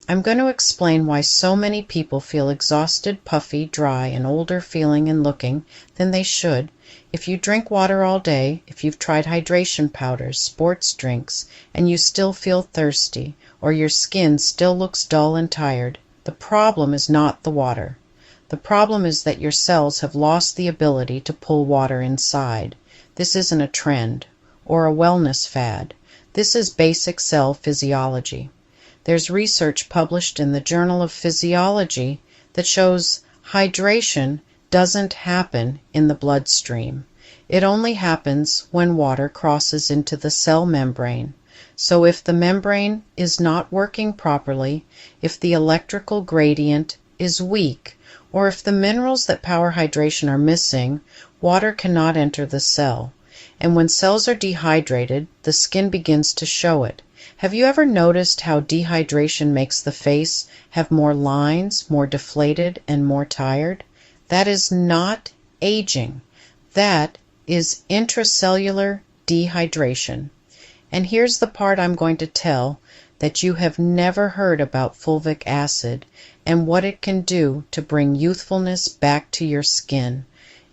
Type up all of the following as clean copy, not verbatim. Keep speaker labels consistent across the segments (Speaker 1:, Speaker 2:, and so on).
Speaker 1: I'm going to explain why so many people feel exhausted, puffy, dry, and older feeling and looking than they should. If you drink water all day, if you've tried hydration powders, sports drinks, and you still feel thirsty, or your skin still looks dull and tired, the problem is not the water. The problem is that your cells have lost the ability to pull water inside. This isn't a trend or a wellness fad. This is basic cell physiology. There's research published in the Journal of Physiology that shows hydration doesn't happen in the bloodstream. It only happens when water crosses into the cell membrane. So if the membrane is not working properly, if the electrical gradient is weak, or if the minerals that power hydration are missing, water cannot enter the cell. And when cells are dehydrated, the skin begins to show it. Have you ever noticed how dehydration makes the face have more lines, more deflated, and more tired? That is not aging. That is intracellular dehydration. And here's the part I'm going to tell that you have never heard about fulvic acid and what it can do to bring youthfulness back to your skin.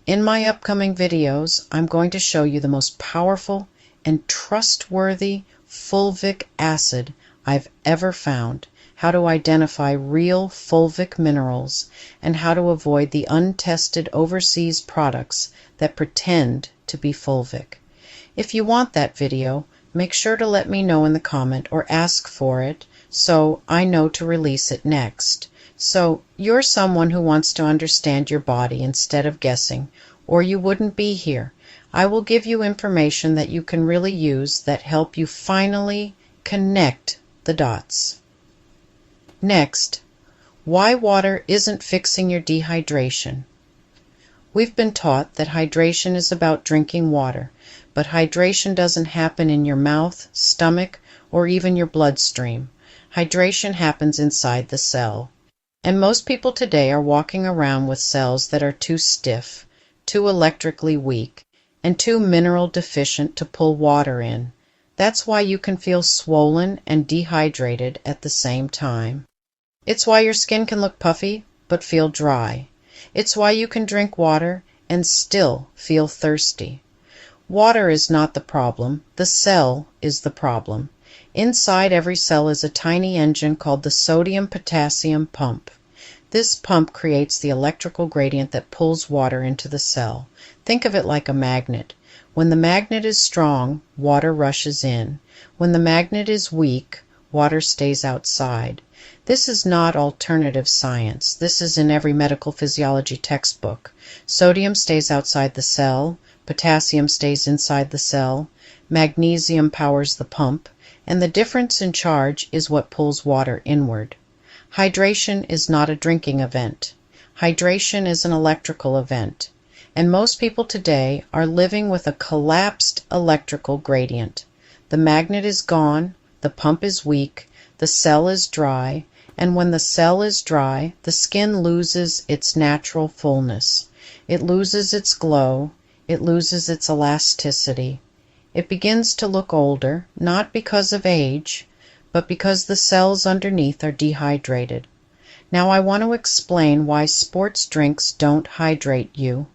Speaker 1: In my upcoming videos, I'm going to show you the most powerful and trustworthy fulvic acid I've ever found, how to identify real fulvic minerals, and how to avoid the untested overseas products that pretend to be fulvic. If you want that video, make sure to let me know in the comment or ask for it so I know to release it next. So you're someone who wants to understand your body instead of guessing, or you wouldn't be here. I will give you information that you can really use that help you finally connect the dots. Next, why water isn't fixing your dehydration. We've been taught that hydration is about drinking water, but hydration doesn't happen in your mouth, stomach, or even your bloodstream. Hydration happens inside the cell. And most people today are walking around with cells that are too stiff, too electrically weak, and too mineral deficient to pull water in. That's why you can feel swollen and dehydrated at the same time. It's why your skin can look puffy but feel dry. It's why you can drink water and still feel thirsty. Water is not the problem, the cell is the problem. Inside every cell is a tiny engine called the sodium-potassium pump. This pump creates the electrical gradient that pulls water into the cell. Think of it like a magnet. When the magnet is strong, water rushes in. When the magnet is weak, water stays outside. This is not alternative science. This is in every medical physiology textbook. Sodium stays outside the cell, potassium stays inside the cell, magnesium powers the pump, and the difference in charge is what pulls water inward. Hydration is not a drinking event. Hydration is an electrical event. And most people today are living with a collapsed electrical gradient. The magnet is gone, the pump is weak, the cell is dry, and when the cell is dry, the skin loses its natural fullness. It loses its glow, it loses its elasticity. It begins to look older, not because of age, but because the cells underneath are dehydrated. Now I want to explain why sports drinks don't hydrate you.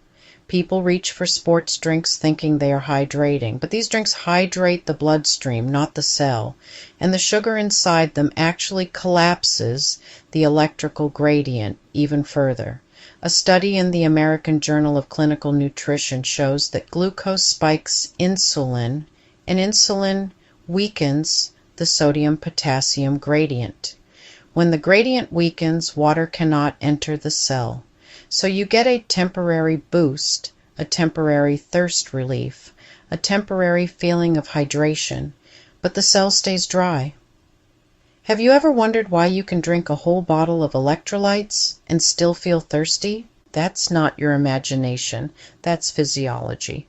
Speaker 1: People reach for sports drinks thinking they are hydrating, but these drinks hydrate the bloodstream, not the cell, and the sugar inside them actually collapses the electrical gradient even further. A study in the American Journal of Clinical Nutrition shows that glucose spikes insulin, and insulin weakens the sodium-potassium gradient. When the gradient weakens, water cannot enter the cell. So you get a temporary boost, a temporary thirst relief, a temporary feeling of hydration, but the cell stays dry. Have you ever wondered why you can drink a whole bottle of electrolytes and still feel thirsty? That's not your imagination, that's physiology.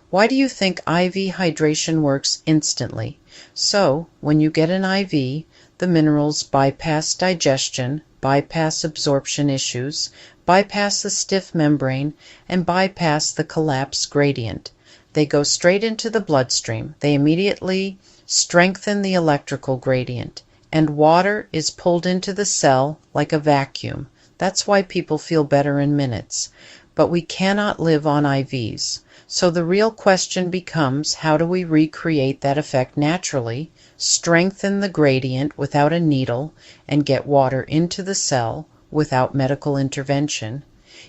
Speaker 1: Why do you think IV hydration works instantly? So, when you get an IV, the minerals bypass digestion, bypass absorption issues, bypass the stiff membrane, and bypass the collapse gradient. They go straight into the bloodstream. They immediately strengthen the electrical gradient. and water is pulled into the cell like a vacuum. That's why people feel better in minutes. But we cannot live on IVs. So the real question becomes, how do we recreate that effect naturally, strengthen the gradient without a needle, and get water into the cell without medical intervention?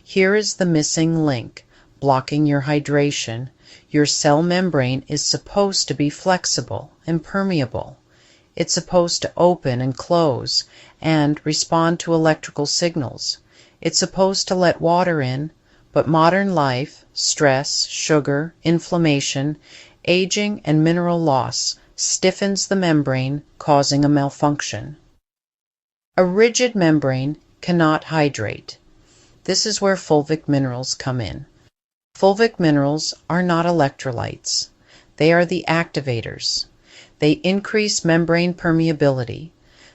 Speaker 1: Here is the missing link, blocking your hydration. Your cell membrane is supposed to be flexible and permeable. It's supposed to open and close and respond to electrical signals. It's supposed to let water in, but modern life, stress, sugar, inflammation, aging, and mineral loss stiffens the membrane, causing a malfunction. A rigid membrane cannot hydrate. This is where fulvic minerals come in. Fulvic minerals are not electrolytes. They are the activators. They increase membrane permeability.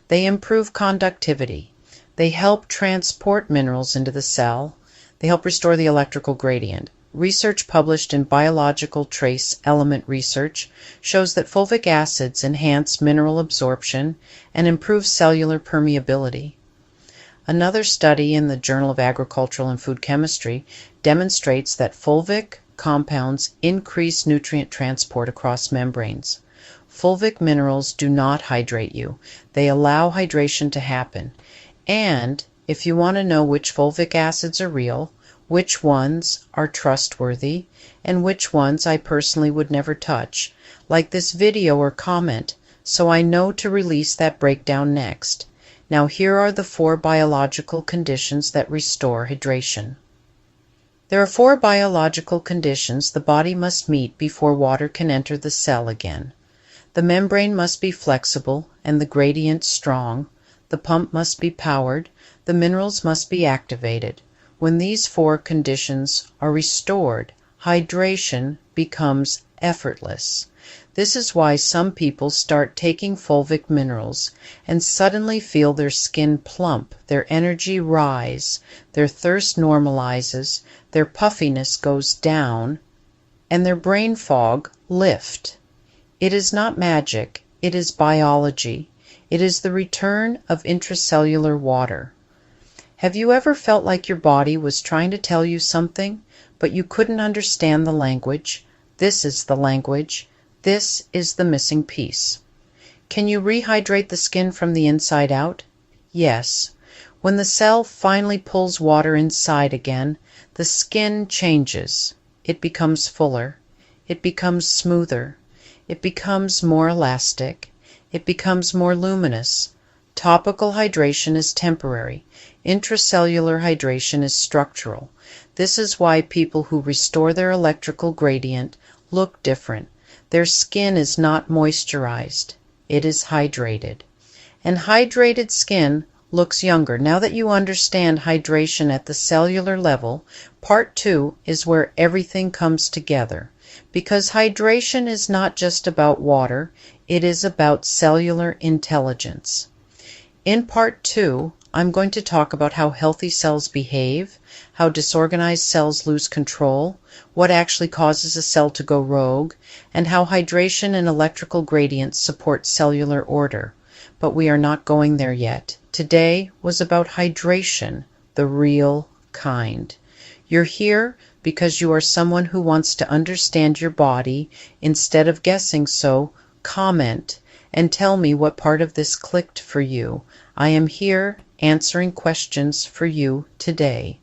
Speaker 1: They improve conductivity. They help transport minerals into the cell. They help restore the electrical gradient. Research published in Biological Trace Element Research shows that fulvic acids enhance mineral absorption and improve cellular permeability. Another study in the Journal of Agricultural and Food Chemistry demonstrates that fulvic compounds increase nutrient transport across membranes. Fulvic minerals do not hydrate you. They allow hydration to happen. And if you want to know which fulvic acids are real, which ones are trustworthy, and which ones I personally would never touch, like this video or comment, so I know to release that breakdown next. Now here are the 4 biological conditions that restore hydration. There are 4 biological conditions the body must meet before water can enter the cell again. The membrane must be flexible and the gradient strong. The pump must be powered. The minerals must be activated. When these 4 conditions are restored, hydration becomes effortless. This is why some people start taking fulvic minerals and suddenly feel their skin plump, their energy rise, their thirst normalizes, their puffiness goes down, and their brain fog lift. It is not magic, it is biology. It is the return of intracellular water. Have you ever felt like your body was trying to tell you something, but you couldn't understand the language? This is the language. This is the missing piece. Can you rehydrate the skin from the inside out? Yes. When the cell finally pulls water inside again, the skin changes. It becomes fuller. It becomes smoother. It becomes more elastic. It becomes more luminous. Topical hydration is temporary. Intracellular hydration is structural. This is why people who restore their electrical gradient look different. Their skin is not moisturized. It is hydrated. And hydrated skin looks younger. Now that you understand hydration at the cellular level, part 2 is where everything comes together. Because hydration is not just about water, it is about cellular intelligence. In part 2, I'm going to talk about how healthy cells behave, how disorganized cells lose control, what actually causes a cell to go rogue, and how hydration and electrical gradients support cellular order. But we are not going there yet. Today was about hydration, the real kind. You're here because you are someone who wants to understand your body. Instead of guessing so, comment and tell me what part of this clicked for you. I am here answering questions for you today.